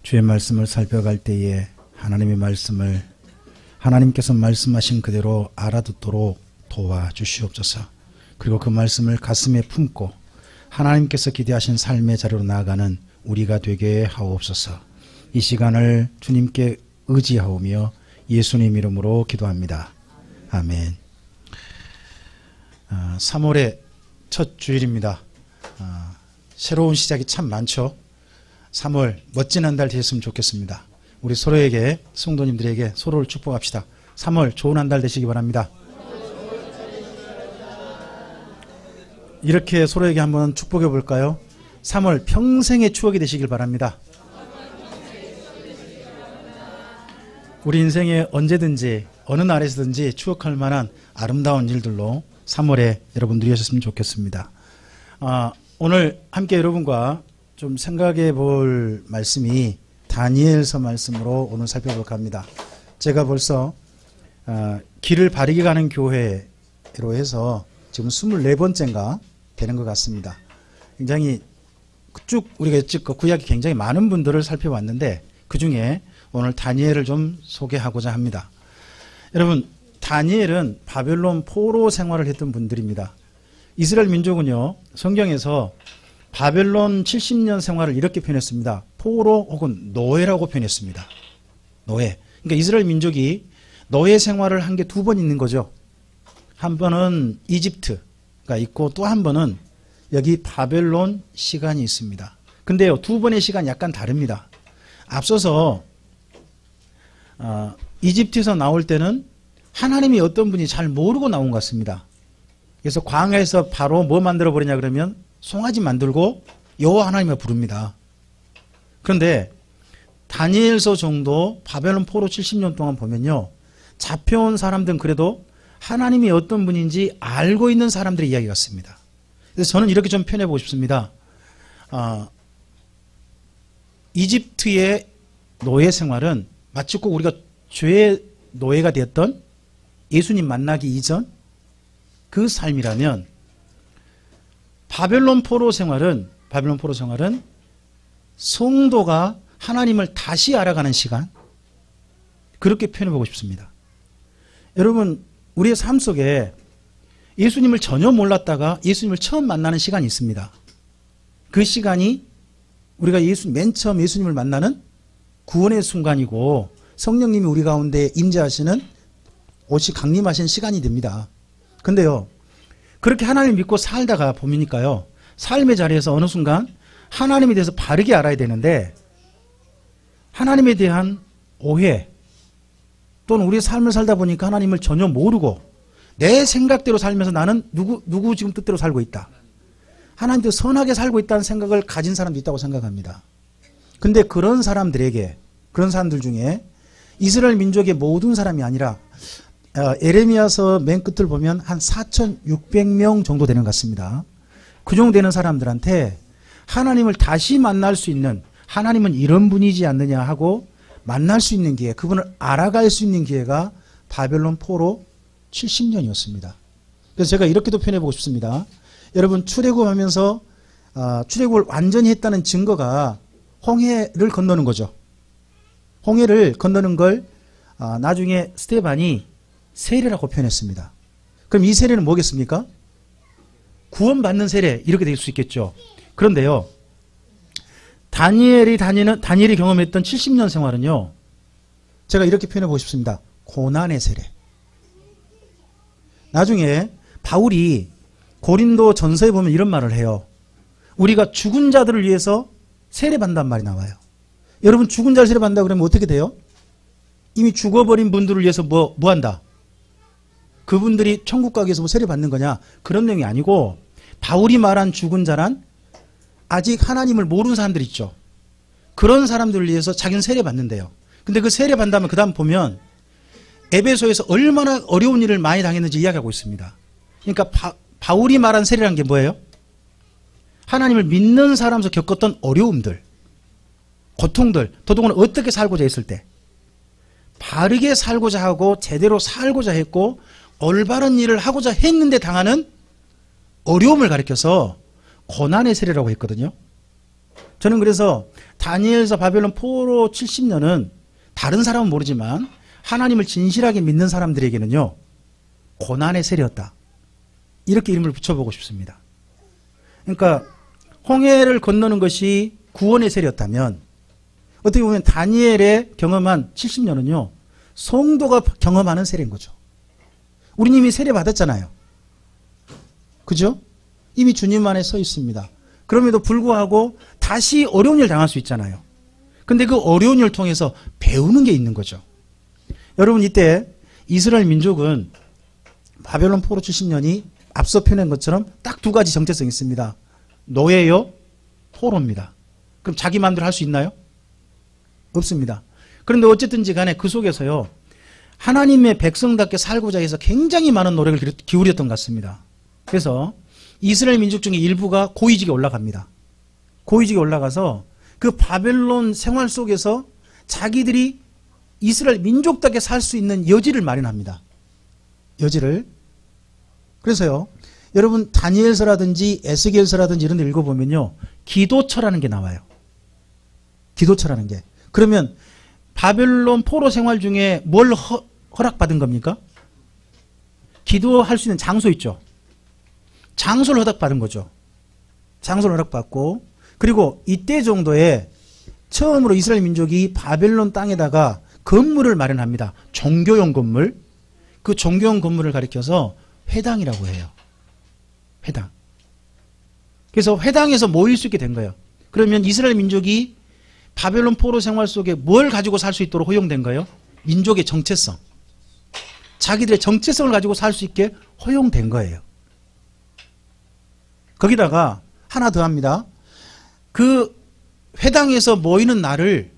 주의 말씀을 살펴갈 때에 하나님의 말씀을 하나님께서 말씀하신 그대로 알아듣도록 도와주시옵소서. 그리고 그 말씀을 가슴에 품고 하나님께서 기대하신 삶의 자리로 나아가는 우리가 되게 하옵소서. 이 시간을 주님께 의지하오며 예수님 이름으로 기도합니다. 아멘. 3월의 첫 주일입니다. 새로운 시작이 참 많죠. 3월 멋진 한 달 되셨으면 좋겠습니다. 우리 서로에게, 성도님들에게 서로를 축복합시다. 3월 좋은 한 달 되시기 바랍니다. 이렇게 서로에게 한번 축복해 볼까요? 3월 평생의 추억이 되시길 바랍니다. 우리 인생에 언제든지 어느 날에서든지 추억할 만한 아름다운 일들로 3월에 여러분 누리셨으면 좋겠습니다. 오늘 함께 여러분과 좀 생각해 볼 말씀이 다니엘서 말씀으로 오늘 살펴볼까 합니다. 제가 벌써 길을 바르게 가는 교회로 해서 지금 24번째인가 되는 것 같습니다. 굉장히 쭉 우리가 구약이 굉장히 많은 분들을 살펴봤는데 그 중에 오늘 다니엘을 좀 소개하고자 합니다. 여러분, 다니엘은 바벨론 포로 생활을 했던 분들입니다. 이스라엘 민족은요, 성경에서 바벨론 70년 생활을 이렇게 표현했습니다. 포로 혹은 노예라고 표현했습니다. 노예. 그러니까 이스라엘 민족이 노예 생활을 한 게 두 번 있는 거죠. 한 번은 이집트가 있고 또 한 번은 여기 바벨론 시간이 있습니다. 근데요, 두 번의 시간이 약간 다릅니다. 앞서서 이집트에서 나올 때는 하나님이 어떤 분이 잘 모르고 나온 것 같습니다. 그래서 광야에서 바로 뭐 만들어 버리냐 그러면 송아지 만들고 여호와 하나님을 부릅니다. 그런데 다니엘서 정도 바벨론 포로 70년 동안 보면요, 잡혀온 사람들은 그래도 하나님이 어떤 분인지 알고 있는 사람들의 이야기 같습니다. 그래서 저는 이렇게 좀 표현해 보고 싶습니다. 이집트의 노예 생활은 마치 꼭 우리가 죄의 노예가 되었던 예수님 만나기 이전 그 삶이라면 바벨론 포로 생활은 성도가 하나님을 다시 알아가는 시간, 그렇게 표현해 보고 싶습니다. 여러분, 우리의 삶 속에 예수님을 전혀 몰랐다가 예수님을 처음 만나는 시간이 있습니다. 그 시간이 우리가 맨 처음 예수님을 만나는 구원의 순간이고 성령님이 우리 가운데 임재하시는 오시 강림하신 시간이 됩니다. 근데요, 그렇게 하나님을 믿고 살다가 보니까요, 삶의 자리에서 어느 순간 하나님에 대해서 바르게 알아야 되는데 하나님에 대한 오해 또는 우리의 삶을 살다 보니까 하나님을 전혀 모르고 내 생각대로 살면서 나는 누구 지금 뜻대로 살고 있다, 하나님도 선하게 살고 있다는 생각을 가진 사람도 있다고 생각합니다. 근데 그런 사람들 중에 이스라엘 민족의 모든 사람이 아니라 에레미야서 맨 끝을 보면 한 4,600명 정도 되는 것 같습니다. 그 정도 되는 사람들한테 하나님을 다시 만날 수 있는, 하나님은 이런 분이지 않느냐 하고 만날 수 있는 기회, 그분을 알아갈 수 있는 기회가 바벨론 포로 70년이었습니다. 그래서 제가 이렇게도 표현해 보고 싶습니다. 여러분, 출애굽하면서 출애굽을 완전히 했다는 증거가 홍해를 건너는 거죠. 홍해를 건너는 걸 나중에 스데반이 세례라고 표현했습니다. 그럼 이 세례는 뭐겠습니까? 구원받는 세례, 이렇게 될 수 있겠죠. 그런데요, 다니엘이 경험했던 70년 생활은요, 제가 이렇게 표현해 보고 싶습니다. 고난의 세례. 나중에 바울이 고린도 전서에 보면 이런 말을 해요. 우리가 죽은 자들을 위해서 세례받는다는 말이 나와요. 여러분, 죽은 자를 세례받는다 그러면 어떻게 돼요? 이미 죽어버린 분들을 위해서 뭐 한다? 그분들이 천국 가기 위해서 뭐 세례받는 거냐? 그런 내용이 아니고, 바울이 말한 죽은 자란 아직 하나님을 모르는 사람들 있죠. 그런 사람들을 위해서 자기는 세례받는데요. 근데 그 세례받는다면 그 다음 보면 에베소에서 얼마나 어려운 일을 많이 당했는지 이야기하고 있습니다. 그러니까 바울이 말한 세례란 게 뭐예요? 하나님을 믿는 사람에서 겪었던 어려움들, 고통들, 더더군다나 어떻게 살고자 했을 때 바르게 살고자 하고 제대로 살고자 했고 올바른 일을 하고자 했는데 당하는 어려움을 가리켜서 고난의 세례라고 했거든요. 저는 그래서 다니엘서 바벨론 포로 70년은 다른 사람은 모르지만 하나님을 진실하게 믿는 사람들에게는요, 고난의 세례였다. 이렇게 이름을 붙여보고 싶습니다. 그러니까 홍해를 건너는 것이 구원의 세례였다면 어떻게 보면 다니엘의 경험한 70년은요, 성도가 경험하는 세례인 거죠. 우린 이미 세례 받았잖아요. 그죠? 이미 주님 안에 서 있습니다. 그럼에도 불구하고 다시 어려운 일 당할 수 있잖아요. 근데 그 어려운 일을 통해서 배우는 게 있는 거죠. 여러분, 이때 이스라엘 민족은 바벨론 포로 70년이 앞서 표현한 것처럼 딱 두 가지 정체성이 있습니다. 노예요, 포로입니다. 그럼 자기 마음대로 할 수 있나요? 없습니다. 그런데 어쨌든지 간에 그 속에서요, 하나님의 백성답게 살고자 해서 굉장히 많은 노력을 기울였던 것 같습니다. 그래서 이스라엘 민족 중에 일부가 고위직에 올라갑니다. 고위직에 올라가서 그 바벨론 생활 속에서 자기들이 이스라엘 민족답게 살 수 있는 여지를 마련합니다. 여지를. 그래서요, 여러분 다니엘서라든지 에스겔서라든지 이런 데 읽어보면요, 기도처라는 게 나와요. 기도처라는 게. 그러면 바벨론 포로 생활 중에 뭘 허락받은 겁니까? 기도할 수 있는 장소 있죠. 장소를 허락받은 거죠. 장소를 허락받고, 그리고 이때 정도에 처음으로 이스라엘 민족이 바벨론 땅에다가 건물을 마련합니다. 종교용 건물. 그 종교용 건물을 가리켜서 회당이라고 해요. 회당. 그래서 회당에서 모일 수 있게 된 거예요. 그러면 이스라엘 민족이 바벨론 포로 생활 속에 뭘 가지고 살 수 있도록 허용된 거예요? 민족의 정체성. 자기들의 정체성을 가지고 살 수 있게 허용된 거예요. 거기다가 하나 더 합니다. 그 회당에서 모이는 날을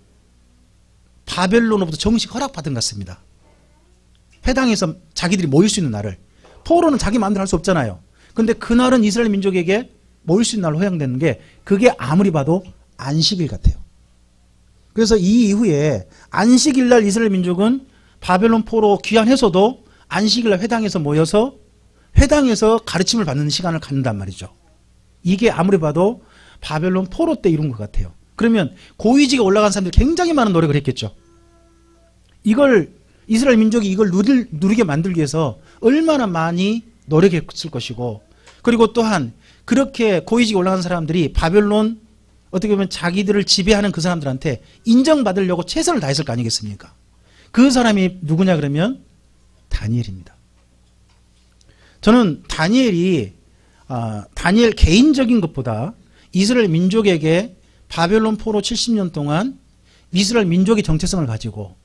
바벨론으로부터 정식 허락받은 것 같습니다. 회당에서 자기들이 모일 수 있는 날을. 포로는 자기 마음대로 할 수 없잖아요. 근데 그날은 이스라엘 민족에게 모일 수 있는 날로 허용되는 게, 그게 아무리 봐도 안식일 같아요. 그래서 이 이후에 안식일 날 이스라엘 민족은 바벨론 포로 귀환해서도 안식일 날 회당에서 모여서 회당에서 가르침을 받는 시간을 갖는단 말이죠. 이게 아무리 봐도 바벨론 포로 때 이룬 것 같아요. 그러면 고위직에 올라간 사람들이 굉장히 많은 노력을 했겠죠. 이걸 이스라엘 민족이 이걸 누리게 만들기 위해서 얼마나 많이 노력했을 것이고, 그리고 또한 그렇게 고위직에 올라간 사람들이 바벨론 어떻게 보면 자기들을 지배하는 그 사람들한테 인정받으려고 최선을 다했을 거 아니겠습니까? 그 사람이 누구냐 그러면 다니엘입니다. 저는 다니엘 개인적인 것보다 이스라엘 민족에게 바벨론 포로 70년 동안 이스라엘 민족의 정체성을 가지고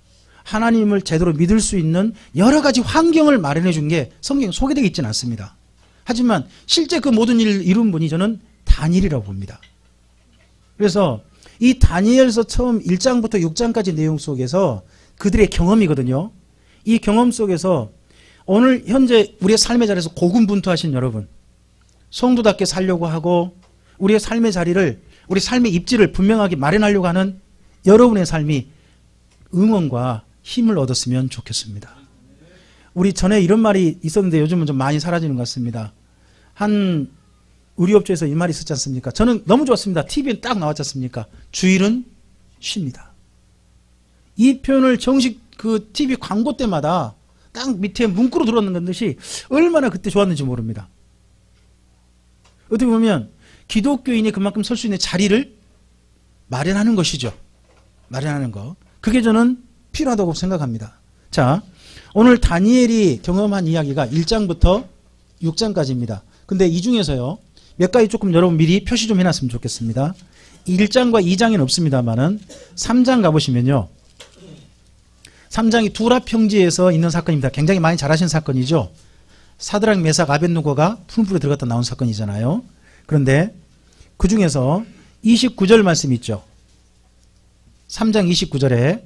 하나님을 제대로 믿을 수 있는 여러 가지 환경을 마련해 준 게 성경에 소개되어 있지는 않습니다. 하지만 실제 그 모든 일을 이룬 분이 저는 다니엘이라고 봅니다. 그래서 이 다니엘서 처음 1장부터 6장까지 내용 속에서 그들의 경험이거든요. 이 경험 속에서 오늘 현재 우리의 삶의 자리에서 고군분투하신 여러분, 성도답게 살려고 하고 우리의 삶의 자리를, 우리 삶의 입지를 분명하게 마련하려고 하는 여러분의 삶이 응원과 힘을 얻었으면 좋겠습니다. 우리 전에 이런 말이 있었는데 요즘은 좀 많이 사라지는 것 같습니다. 한 의류업체에서 이 말이 있었지 않습니까? 저는 너무 좋았습니다. TV에 딱 나왔지 않습니까? 주일은 쉽니다. 이 표현을 정식 그 TV 광고 때마다 딱 밑에 문구로 들어오는 듯이 얼마나 그때 좋았는지 모릅니다. 어떻게 보면 기독교인이 그만큼 설 수 있는 자리를 마련하는 것이죠. 마련하는 거. 그게 저는 필요하다고 생각합니다. 자, 오늘 다니엘이 경험한 이야기가 1장부터 6장까지입니다. 근데 이 중에서요, 몇 가지 조금 여러분 미리 표시 좀 해놨으면 좋겠습니다. 1장과 2장에는 없습니다만은 3장 가보시면요, 3장이 두라 평지에서 있는 사건입니다. 굉장히 많이 잘 아시는 사건이죠. 사드락 메삭 아벳느고가 풀무불에 들어갔다 나온 사건이잖아요. 그런데 그 중에서 29절 말씀 있죠. 3장 29절에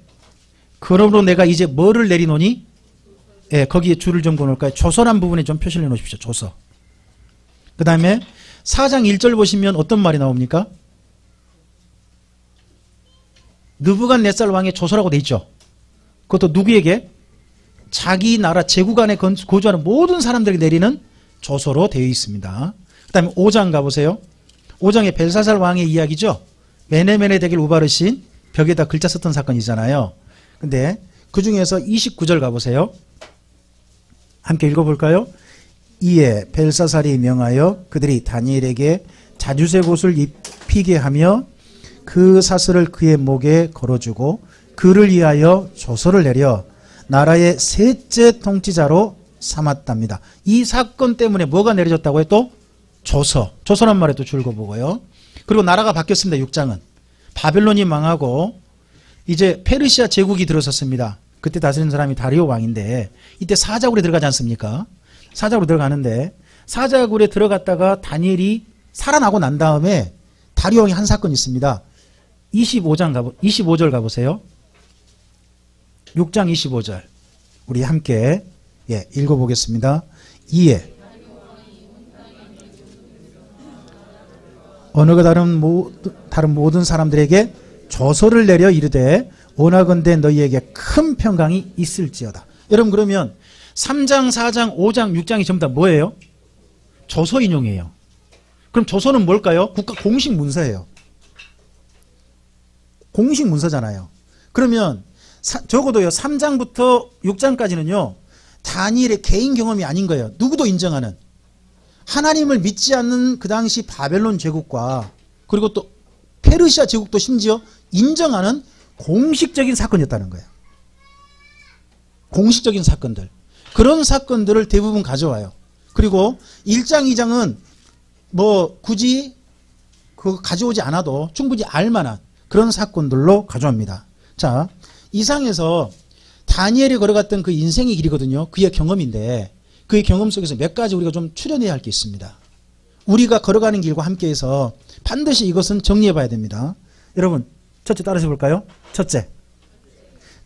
그러므로 내가 이제 뭐를 내리노니? 예, 거기에 줄을 좀 그어놓을까요? 조서란 부분에 좀 표시를 해놓으십시오. 조서. 그 다음에 4장 1절 보시면 어떤 말이 나옵니까? 느부갓네살 왕의 조서라고 돼 있죠. 그것도 누구에게? 자기 나라 제국 안에 거주하는 모든 사람들에게 내리는 조서로 되어 있습니다. 그 다음에 5장 가보세요. 5장에 벨사살 왕의 이야기죠. 메네메네 대길 우바르신 벽에다 글자 썼던 사건이잖아요. 근데 그 중에서 29절 가보세요. 함께 읽어볼까요? 이에 벨사살이 명하여 그들이 다니엘에게 자주색 옷을 입히게 하며 그 사슬을 그의 목에 걸어주고 그를 위하여 조서를 내려 나라의 셋째 통치자로 삼았답니다. 이 사건 때문에 뭐가 내려졌다고요? 또 조서. 조서란 말에 또 줄거 보고요. 그리고 나라가 바뀌었습니다. 6장은. 바벨론이 망하고 이제 페르시아 제국이 들어섰습니다. 그때 다스리는 사람이 다리오 왕인데 이때 사자굴에 들어가지 않습니까? 사자굴에 들어가는데 사자굴에 들어갔다가 다니엘이 살아나고 난 다음에 다리오 왕이 한 사건이 있습니다. 25절 가보세요. 6장 25절. 우리 함께 읽어보겠습니다. 이에 언어가 다른 모든 사람들에게 조서를 내려 이르되 원하건대 너희에게 큰 평강이 있을지어다. 여러분 그러면 3장, 4장, 5장, 6장이 전부 다 뭐예요? 조서 인용이에요. 그럼 조서는 뭘까요? 국가 공식 문서예요. 공식 문서잖아요. 그러면 적어도요 3장부터 6장까지는요 다니엘의 개인 경험이 아닌 거예요. 누구도 인정하는 하나님을 믿지 않는 그 당시 바벨론 제국과 그리고 또 페르시아 제국도 심지어 인정하는 공식적인 사건이었다는 거예요. 공식적인 사건들. 그런 사건들을 대부분 가져와요. 그리고 1장, 2장은 뭐 굳이 그거 가져오지 않아도 충분히 알만한 그런 사건들로 가져옵니다. 자, 이상에서 다니엘이 걸어갔던 그 인생의 길이거든요. 그의 경험인데 그의 경험 속에서 몇 가지 우리가 좀 추려내야 할 게 있습니다. 우리가 걸어가는 길과 함께해서 반드시 이것은 정리해 봐야 됩니다. 여러분 첫째 따라서 볼까요? 첫째,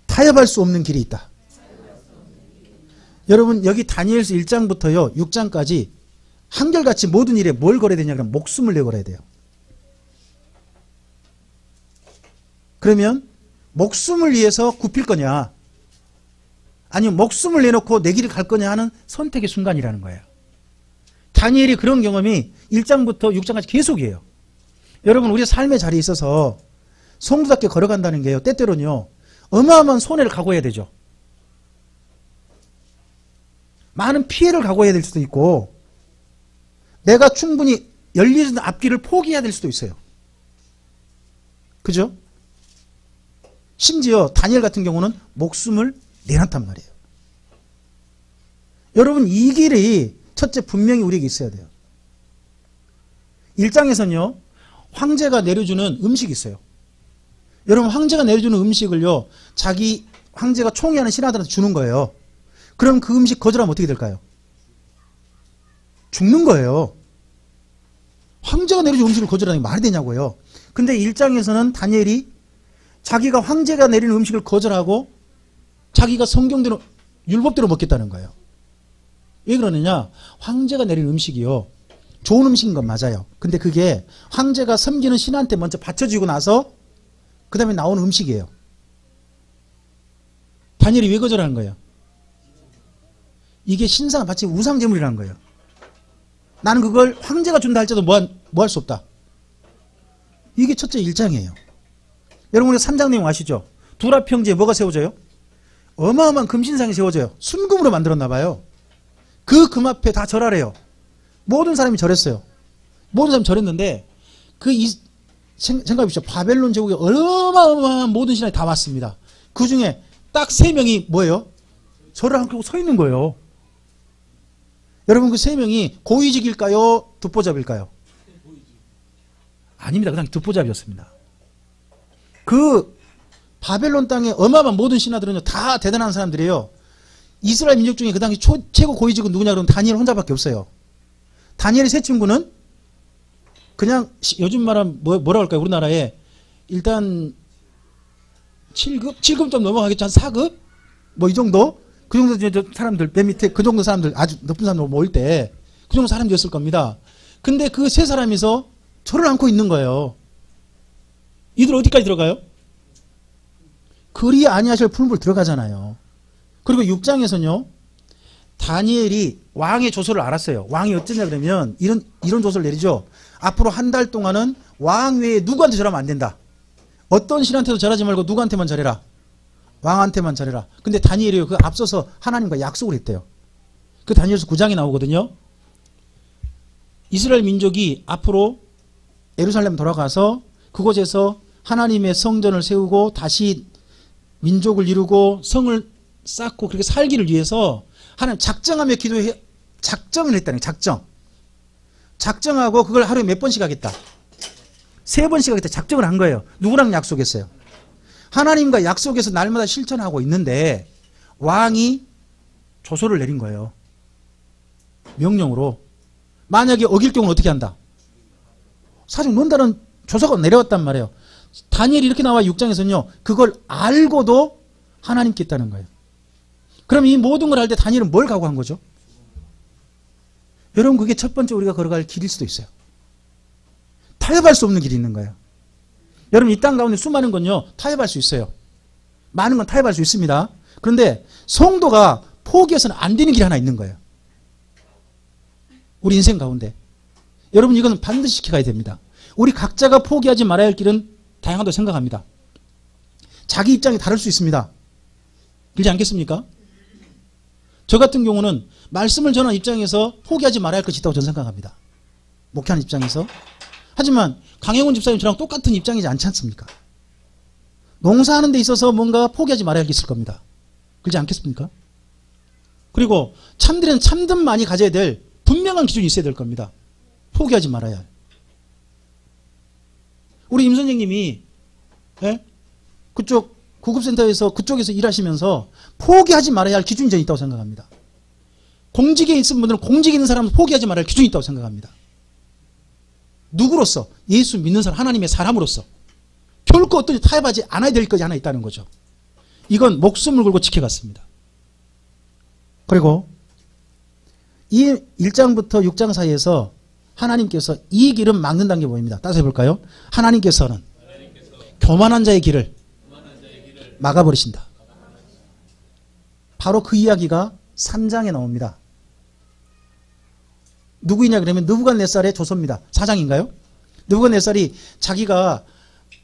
타협할 수 없는 길이 있다. 여러분 여기 다니엘서 1장부터요 6장까지 한결같이 모든 일에 뭘 걸어야 되냐 그러면 목숨을 내 걸어야 돼요. 그러면 목숨을 위해서 굽힐 거냐 아니면 목숨을 내놓고 내 길을 갈 거냐 하는 선택의 순간이라는 거예요. 다니엘이 그런 경험이 1장부터 6장까지 계속이에요. 여러분 우리 삶의 자리에 있어서 성도답게 걸어간다는 게요 때때로는요 어마어마한 손해를 각오해야 되죠. 많은 피해를 각오해야 될 수도 있고 내가 충분히 열리는 앞길을 포기해야 될 수도 있어요. 그죠? 심지어 다니엘 같은 경우는 목숨을 내놨단 말이에요. 여러분 이 길이 첫째 분명히 우리에게 있어야 돼요. 1장에서는요 황제가 내려주는 음식이 있어요. 여러분 황제가 내려주는 음식을요 자기 황제가 총애하는 신하들한테 주는 거예요. 그럼 그 음식 거절하면 어떻게 될까요? 죽는 거예요. 황제가 내려준 음식을 거절하는 게 말이 되냐고요. 근데 1장에서는 다니엘이 자기가 황제가 내리는 음식을 거절하고 자기가 성경대로 율법대로 먹겠다는 거예요. 왜 그러느냐? 황제가 내린 음식이요 좋은 음식인 건 맞아요. 근데 그게 황제가 섬기는 신한테 먼저 바쳐지고 나서 그 다음에 나오는 음식이에요. 다니엘이 왜 거절하는 거예요? 이게 신상 마치 우상제물이라는 거예요. 나는 그걸 황제가 준다 할지라도 뭐 할 수 없다. 이게 첫째 1장이에요. 여러분 우리 3장 내용 아시죠? 두라 평지에 뭐가 세워져요? 어마어마한 금신상이 세워져요. 순금으로 만들었나 봐요. 그 금 앞에 다 절하래요. 모든 사람이 절했어요. 모든 사람이 절했는데 생각해보시죠. 바벨론 제국에 어마어마한 모든 신하들이 다 왔습니다. 그 중에 딱 3명이 뭐예요? 절을 하고 서 있는 거예요. 여러분 그 3명이 고위직일까요? 듣보잡일까요? 아닙니다. 그냥 듣보잡이었습니다. 그 바벨론 땅에 어마어마한 모든 신하들은요 다 대단한 사람들이에요. 이스라엘 민족 중에 그 당시 최고 고위직은 누구냐 그러면 다니엘 혼자밖에 없어요. 다니엘의 세 친구는 그냥 요즘 말하면 뭐라 할까요? 우리나라에 일단 7급 좀 넘어가겠죠. 한 4급? 뭐 이 정도? 그 정도 사람들 맨 밑에 그 정도 사람들 아주 높은 사람들 모일 때 그 정도 사람들이었을 겁니다. 근데 그 세 사람이서 절을 안고 있는 거예요. 이들 어디까지 들어가요? 그리 아니하실 풀물 들어가잖아요. 그리고 6장에서는요 다니엘이 왕의 조서를 알았어요. 왕이 어쩌냐 그러면 이런 조서를 내리죠. 앞으로 한 달 동안은 왕 외에 누구한테 절하면 안 된다. 어떤 신한테도 절하지 말고 누구한테만 절해라. 왕한테만 절해라. 근데 다니엘이 그 앞서서 하나님과 약속을 했대요. 그 다니엘서 9장에 나오거든요. 이스라엘 민족이 앞으로 예루살렘 돌아가서 그곳에서 하나님의 성전을 세우고 다시 민족을 이루고 성을 쌓고 그렇게 살기를 위해서 하나님 작정하며 작정을 했다는 거예요. 작정하고 그걸 하루에 몇 번씩 하겠다. 3번씩 하겠다. 작정을 한 거예요. 누구랑 약속했어요? 하나님과 약속해서 날마다 실천하고 있는데 왕이 조서를 내린 거예요. 명령으로. 만약에 어길 경우는 어떻게 한다? 사실 논다는 조서가 내려왔단 말이에요. 다니엘이 이렇게 나와 6장에서는요. 그걸 알고도 하나님께 했다는 거예요. 그럼 이 모든 걸 알 때 다니엘은 뭘 각오한 거죠? 여러분 그게 첫 번째 우리가 걸어갈 길일 수도 있어요. 타협할 수 없는 길이 있는 거예요. 여러분 이 땅 가운데 수많은 건요. 타협할 수 있어요. 많은 건 타협할 수 있습니다. 그런데 성도가 포기해서는 안 되는 길이 하나 있는 거예요. 우리 인생 가운데. 여러분 이건 반드시 지켜가야 됩니다. 우리 각자가 포기하지 말아야 할 길은 다양하다고 생각합니다. 자기 입장이 다를 수 있습니다. 그렇지 않겠습니까? 저 같은 경우는 말씀을 전하는 입장에서 포기하지 말아야 할 것이 있다고 저는 생각합니다. 목회하는 입장에서. 하지만 강영훈 집사님 저랑 똑같은 입장이지 않지 않습니까? 농사하는 데 있어서 뭔가 포기하지 말아야 할 게 있을 겁니다. 그렇지 않겠습니까? 그리고 참들은 참든만이 가져야 될 분명한 기준이 있어야 될 겁니다. 포기하지 말아야 할. 우리 임 선생님이 그쪽 구급센터에서 그쪽에서 일하시면서 포기하지 말아야 할 기준이 저는 있다고 생각합니다. 공직에 있는 분들은 공직에 있는 사람은 포기하지 말아야 할 기준이 있다고 생각합니다. 누구로서? 예수 믿는 사람, 하나님의 사람으로서. 결코 어떤 타협하지 않아야 될 것이 하나 있다는 거죠. 이건 목숨을 걸고 지켜갔습니다. 그리고 이 1장부터 6장 사이에서 하나님께서 이 길은 막는다는 게 보입니다. 따라서 해볼까요? 하나님께서는 교만한 자의 길을 막아버리신다. 바로 그 이야기가 3장에 나옵니다. 누구이냐 그러면 느부갓네살의 조서입니다. 4장인가요? 느부갓네살이 자기가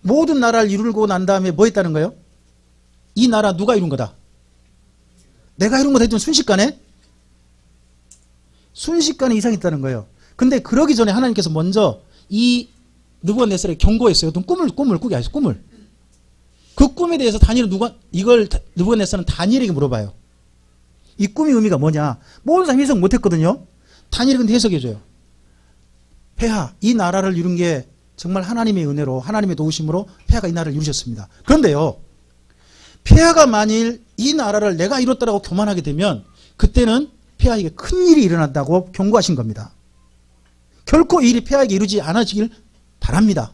모든 나라를 이루고 난 다음에 뭐 했다는 거예요? 이 나라 누가 이룬 거다? 내가 이룬 거다 했더니 순식간에 이상이 있다는 거예요. 근데 그러기 전에 하나님께서 먼저 이 느부갓네살에 경고했어요. 어떤 꿈을 꾸게 하셨어요. 꿈을. 그 꿈에 대해서 이걸 느부갓네살은 다니엘에게 물어봐요. 이 꿈의 의미가 뭐냐? 모든 사람이 해석 못했거든요. 다니엘이 근데 해석해줘요. 폐하, 이 나라를 이룬 게 정말 하나님의 은혜로 하나님의 도우심으로 폐하가 이 나라를 이루셨습니다. 그런데요. 폐하가 만일 이 나라를 내가 이뤘다라고 교만하게 되면 그때는 폐하에게 큰일이 일어난다고 경고하신 겁니다. 결코 이 일이 폐하에게 이루지 않아지길 바랍니다.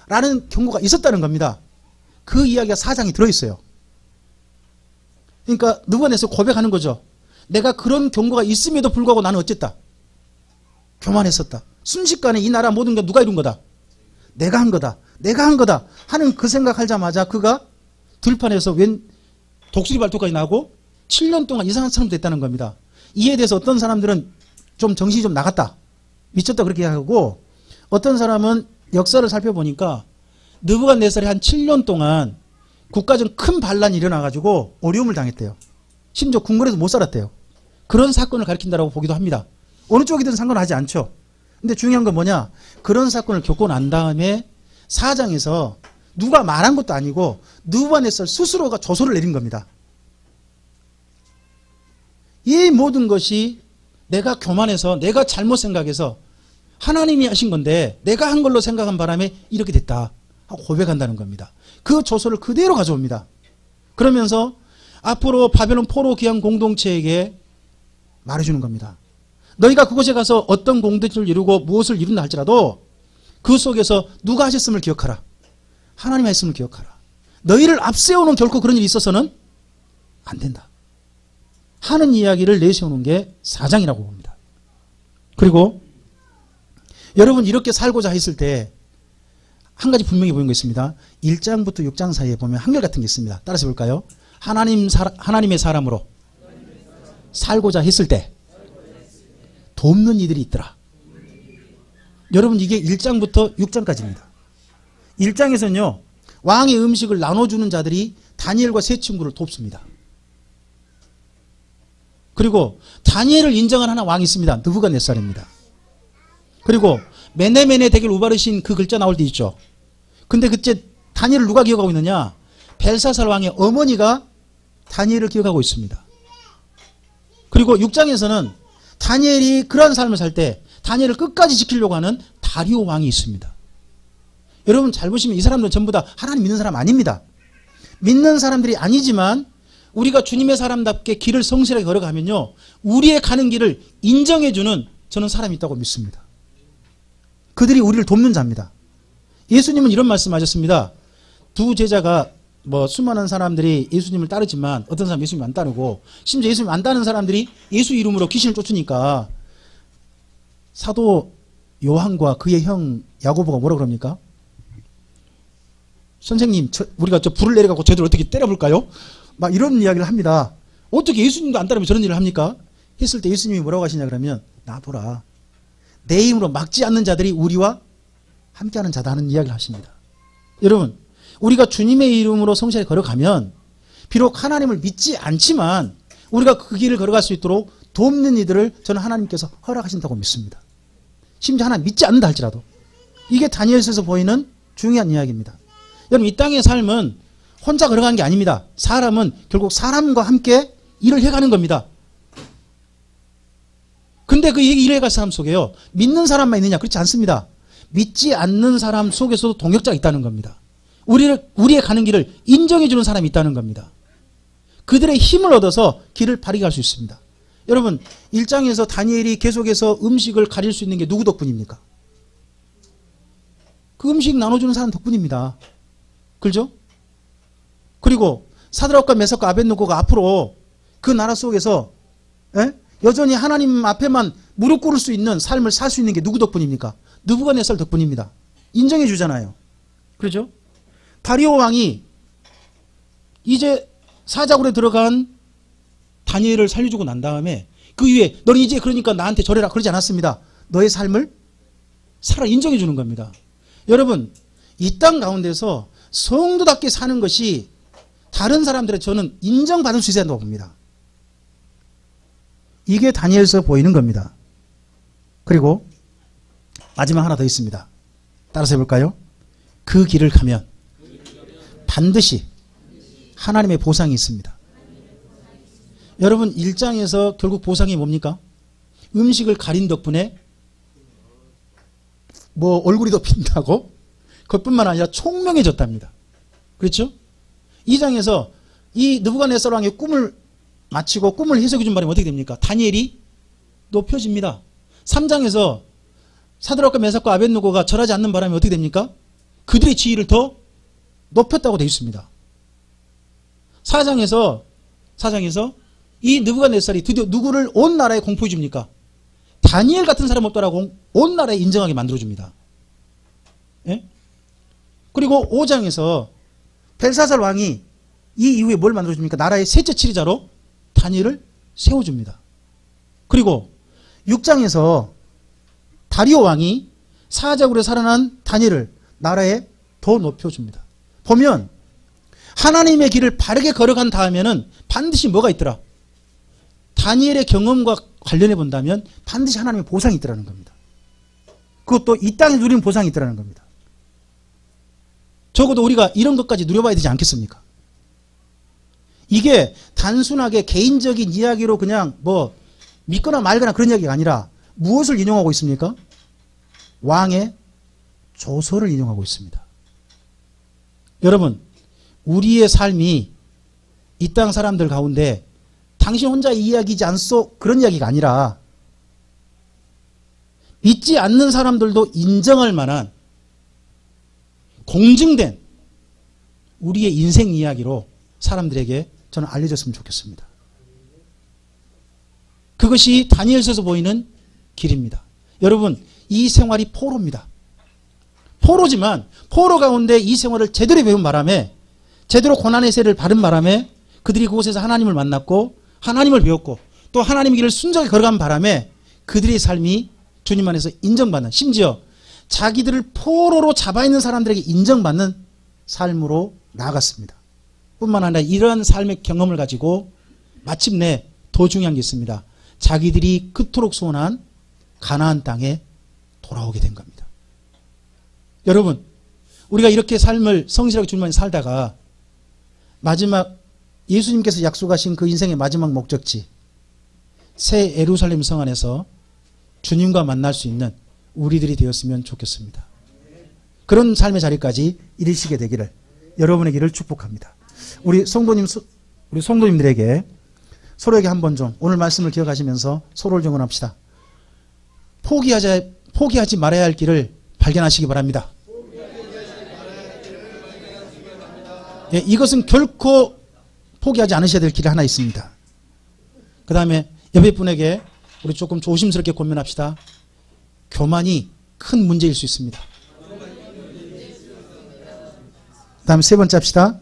라는 경고가 있었다는 겁니다. 그 이야기가 4장에 들어있어요. 그러니까 느부갓네살 고백하는 거죠. 내가 그런 경고가 있음에도 불구하고 나는 어쨌다? 교만했었다. 순식간에 이 나라 모든 게 누가 이룬 거다? 내가 한 거다. 내가 한 거다. 하는 그 생각하자마자 그가 들판에서 웬 독수리 발톱까지 나고 7년 동안 이상한 사람 됐다는 겁니다. 이에 대해서 어떤 사람들은 좀 정신이 좀 나갔다. 미쳤다 그렇게 하고 어떤 사람은 역사를 살펴보니까 느부갓네살이 한 7년 동안 국가적 큰 반란이 일어나가지고 어려움을 당했대요. 심지어 궁궐에서 못 살았대요. 그런 사건을 가리킨다라고 보기도 합니다. 어느 쪽이든 상관하지 않죠. 근데 중요한 건 뭐냐? 그런 사건을 겪고 난 다음에 4장에서 누가 말한 것도 아니고 느부갓네살 스스로가 조서를 내린 겁니다. 이 모든 것이 내가 교만해서 내가 잘못 생각해서 하나님이 하신 건데 내가 한 걸로 생각한 바람에 이렇게 됐다 하고 고백한다는 겁니다. 그 조서를 그대로 가져옵니다. 그러면서 앞으로 바벨론 포로 귀환 공동체에게 말해주는 겁니다. 너희가 그곳에 가서 어떤 공동체를 이루고 무엇을 이룬다 할지라도 그 속에서 누가 하셨음을 기억하라. 하나님 하셨음을 기억하라. 너희를 앞세우는 결코 그런 일이 있어서는 안 된다. 하는 이야기를 내세우는 게 4장이라고 봅니다. 그리고 여러분 이렇게 살고자 했을 때 한 가지 분명히 보이는 거 있습니다. 1장부터 6장 사이에 보면 한결같은 게 있습니다. 따라서 볼까요? 하나님의 사람으로 살고자 했을 때 돕는 이들이 있더라. 여러분 이게 1장부터 6장까지입니다. 1장에서는요. 왕의 음식을 나눠주는 자들이 다니엘과 세 친구를 돕습니다. 그리고 다니엘을 인정한 하나 왕이 있습니다. 느부갓네살입니다. 그리고 메네메네 대결 우바르신 그 글자 나올 때 있죠. 근데 그때 다니엘을 누가 기억하고 있느냐? 벨사살 왕의 어머니가 다니엘을 기억하고 있습니다. 그리고 6장에서는 다니엘이 그러한 삶을 살 때 다니엘을 끝까지 지키려고 하는 다리오 왕이 있습니다. 여러분 잘 보시면 이 사람들은 전부 다 하나님 믿는 사람 아닙니다. 믿는 사람들이 아니지만 우리가 주님의 사람답게 길을 성실하게 걸어가면요. 우리의 가는 길을 인정해주는 저는 사람이 있다고 믿습니다. 그들이 우리를 돕는 자입니다. 예수님은 이런 말씀하셨습니다. 두 제자가 수많은 사람들이 예수님을 따르지만 어떤 사람 예수님 안 따르고 심지어 예수님 안 따르는 사람들이 예수 이름으로 귀신을 쫓으니까 사도 요한과 그의 형 야고보가 뭐라 그럽니까? 선생님 우리가 불을 내려갖고 쟤들 어떻게 때려볼까요? 막 이런 이야기를 합니다. 어떻게 예수님도 안 따르면 저런 일을 합니까? 했을 때 예수님이 뭐라고 하시냐 그러면 나 보라. 내 힘으로 막지 않는 자들이 우리와 함께하는 자다 하는 이야기를 하십니다. 여러분 우리가 주님의 이름으로 성실하게 걸어가면 비록 하나님을 믿지 않지만 우리가 그 길을 걸어갈 수 있도록 돕는 이들을 저는 하나님께서 허락하신다고 믿습니다. 심지어 하나님 믿지 않는다 할지라도. 이게 다니엘서에서 보이는 중요한 이야기입니다. 여러분 이 땅의 삶은 혼자 걸어가는 게 아닙니다. 사람은 결국 사람과 함께 일을 해가는 겁니다. 근데 그 일을 해갈 사람 속에요. 믿는 사람만 있느냐? 그렇지 않습니다. 믿지 않는 사람 속에서도 동역자가 있다는 겁니다. 우리의 가는 길을 인정해주는 사람이 있다는 겁니다. 그들의 힘을 얻어서 길을 발휘할 수 있습니다. 여러분 1장에서 다니엘이 계속해서 음식을 가릴 수 있는 게 누구 덕분입니까? 그 음식 나눠주는 사람 덕분입니다. 그렇죠? 그리고 사드락과 메삭과 아벳느고가 앞으로 그 나라 속에서 여전히 하나님 앞에만 무릎 꿇을 수 있는 삶을 살 수 있는 게 누구 덕분입니까? 느부갓네살 덕분입니다. 인정해 주잖아요. 그렇죠? 다리오 왕이 이제 사자굴에 들어간 다니엘을 살려주고 난 다음에 그 이후에 너는 이제 그러니까 나한테 절해라 그러지 않았습니다. 너의 삶을 살아 인정해 주는 겁니다. 여러분 이 땅 가운데서 성도답게 사는 것이 다른 사람들의 저는 인정받을 수 있어야 한다고 봅니다. 이게 다니엘서 보이는 겁니다. 그리고 마지막 하나 더 있습니다. 따라서 해볼까요? 그 길을 가면 반드시 하나님의 보상이 있습니다. 여러분 1장에서 결국 보상이 뭡니까? 음식을 가린 덕분에 얼굴이 더 핀다고? 그것뿐만 아니라 총명해졌답니다. 그렇죠? 2장에서 이 느부갓네살 왕의 꿈을 마치고 꿈을 해석해 준 바람에 어떻게 됩니까? 다니엘이 높여집니다. 3장에서 사드락과 메삭과 아벳느고가 절하지 않는 바람에 어떻게 됩니까? 그들의 지위를 더 높였다고 되어 있습니다. 4장에서 이 느부갓네살이 드디어 누구를 온 나라에 공포해 줍니까? 다니엘 같은 사람 없더라고 온 나라에 인정하게 만들어줍니다. 예? 그리고 5장에서 벨사살 왕이 이 이후에 뭘 만들어줍니까? 나라의 셋째 치리자로 다니엘을 세워줍니다. 그리고 6장에서 다리오 왕이 사자굴에 살아난 다니엘을 나라에 더 높여줍니다. 보면 하나님의 길을 바르게 걸어간 다음에는 반드시 뭐가 있더라? 다니엘의 경험과 관련해 본다면 반드시 하나님의 보상이 있더라는 겁니다. 그것도 이 땅에 누리는 보상이 있더라는 겁니다. 적어도 우리가 이런 것까지 누려봐야 되지 않겠습니까? 이게 단순하게 개인적인 이야기로 그냥 믿거나 말거나 그런 이야기가 아니라 무엇을 인용하고 있습니까? 왕의 조서를 인용하고 있습니다. 여러분 우리의 삶이 이 땅 사람들 가운데 당신 혼자 이야기지 않소 그런 이야기가 아니라 믿지 않는 사람들도 인정할 만한 공증된 우리의 인생 이야기로 사람들에게 저는 알려졌으면 좋겠습니다. 그것이 다니엘서에서 보이는 길입니다. 여러분 이 생활이 포로입니다. 포로지만 포로 가운데 이 생활을 제대로 배운 바람에 제대로 고난의 세를 바른 바람에 그들이 그곳에서 하나님을 만났고 하나님을 배웠고 또 하나님의 길을 순종하게 걸어간 바람에 그들의 삶이 주님 안에서 인정받는 심지어 자기들을 포로로 잡아있는 사람들에게 인정받는 삶으로 나아갔습니다. 뿐만 아니라 이러한 삶의 경험을 가지고 마침내 더 중요한 게 있습니다. 자기들이 그토록 소원한 가나안 땅에 돌아오게 된 겁니다. 여러분, 우리가 이렇게 삶을 성실하게 주님만에 살다가 마지막 예수님께서 약속하신 그 인생의 마지막 목적지 새 예루살렘 성 안에서 주님과 만날 수 있는 우리들이 되었으면 좋겠습니다. 그런 삶의 자리까지 이르시게 되기를 여러분에게를 축복합니다. 우리 성도님들에게 서로에게 한번 좀 오늘 말씀을 기억하시면서 서로를 증언합시다. 포기하지 말아야 할 길을 발견하시기 바랍니다. 예, 이것은 결코 포기하지 않으셔야 될 길이 하나 있습니다. 그 다음에 옆에 분에게 우리 조금 조심스럽게 권면합시다. 교만이 큰 문제일 수 있습니다. 그 다음에 세 번째 합시다.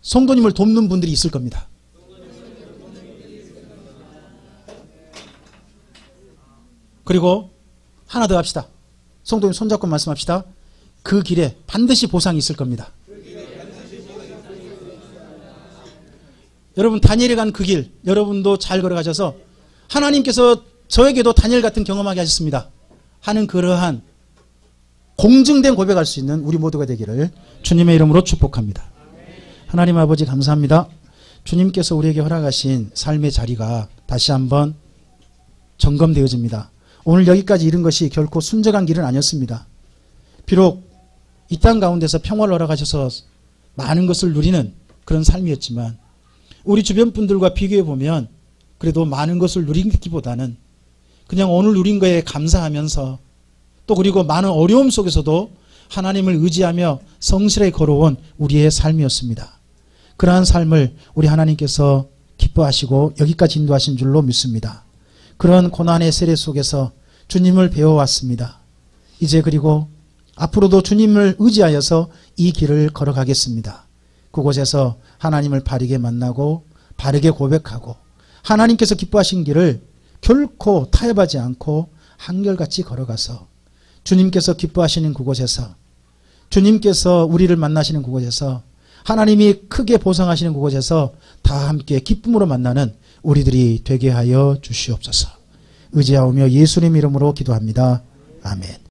성도님을 돕는 분들이 있을 겁니다. 그리고 하나 더 합시다. 성도님 손잡고 말씀합시다. 그 길에 반드시 보상이 있을 겁니다. 여러분 다니엘이 간 그 길 여러분도 잘 걸어가셔서 하나님께서 저에게도 다니엘 같은 경험하게 하셨습니다 하는 그러한 공증된 고백할 수 있는 우리 모두가 되기를 주님의 이름으로 축복합니다. 하나님 아버지 감사합니다. 주님께서 우리에게 허락하신 삶의 자리가 다시 한번 점검되어집니다. 오늘 여기까지 이른 것이 결코 순정한 길은 아니었습니다. 비록 이 땅 가운데서 평화를 허락하셔서 많은 것을 누리는 그런 삶이었지만 우리 주변 분들과 비교해 보면 그래도 많은 것을 누리기보다는 그냥 오늘 누린 거에 감사하면서 또 그리고 많은 어려움 속에서도 하나님을 의지하며 성실하게 걸어온 우리의 삶이었습니다. 그러한 삶을 우리 하나님께서 기뻐하시고 여기까지 인도하신 줄로 믿습니다. 그런 고난의 세례 속에서 주님을 배워왔습니다. 이제 그리고 앞으로도 주님을 의지하여서 이 길을 걸어가겠습니다. 그곳에서 하나님을 바르게 만나고 바르게 고백하고 하나님께서 기뻐하신 길을 결코 타협하지 않고 한결같이 걸어가서 주님께서 기뻐하시는 그곳에서 주님께서 우리를 만나시는 그곳에서 하나님이 크게 보상하시는 그곳에서 다 함께 기쁨으로 만나는 우리들이 되게 하여 주시옵소서. 의지하오며 예수님 이름으로 기도합니다. 아멘.